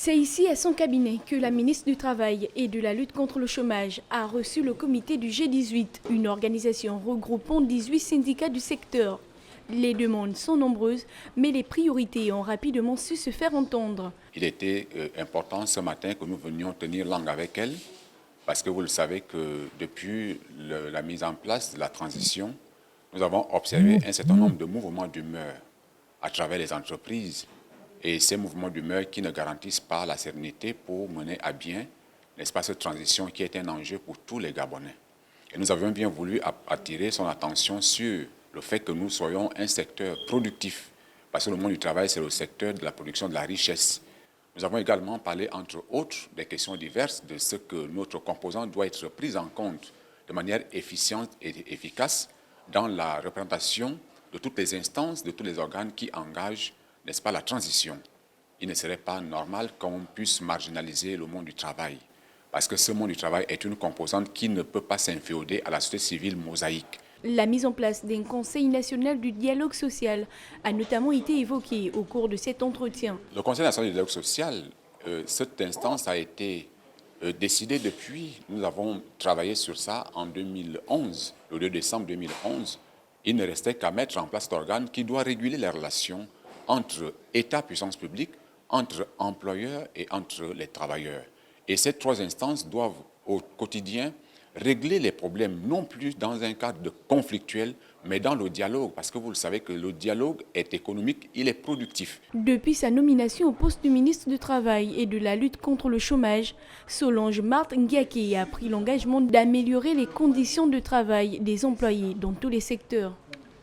C'est ici à son cabinet que la ministre du Travail et de la lutte contre le chômage a reçu le comité du G18, une organisation regroupant 18 syndicats du secteur. Les demandes sont nombreuses, mais les priorités ont rapidement su se faire entendre. Il était important ce matin que nous venions tenir langue avec elle, parce que vous le savez que depuis la mise en place de la transition, nous avons observé un certain nombre de mouvements d'humeur à travers les entreprises. Et ces mouvements d'humeur qui ne garantissent pas la sérénité pour mener à bien l'espace de transition qui est un enjeu pour tous les Gabonais. Et nous avions bien voulu attirer son attention sur le fait que nous soyons un secteur productif, parce que le monde du travail, c'est le secteur de la production de la richesse. Nous avons également parlé, entre autres, des questions diverses de ce que notre composante doit être prise en compte de manière efficiente et efficace dans la représentation de toutes les instances, de tous les organes qui engagent, n'est-ce pas, la transition. Il ne serait pas normal qu'on puisse marginaliser le monde du travail, parce que ce monde du travail est une composante qui ne peut pas s'inféoder à la société civile mosaïque. La mise en place d'un Conseil national du dialogue social a notamment été évoquée au cours de cet entretien. Le Conseil national du dialogue social, cette instance a été décidée depuis. Nous avons travaillé sur ça en 2011, le 2 décembre 2011. Il ne restait qu'à mettre en place cet organe qui doit réguler les relations entre État, puissance publique, entre employeurs et entre les travailleurs. Et ces trois instances doivent au quotidien régler les problèmes, non plus dans un cadre conflictuel, mais dans le dialogue, parce que vous le savez que le dialogue est économique, il est productif. Depuis sa nomination au poste de ministre du Travail et de la lutte contre le chômage, Solange Marthe Nguiaké a pris l'engagement d'améliorer les conditions de travail des employés dans tous les secteurs.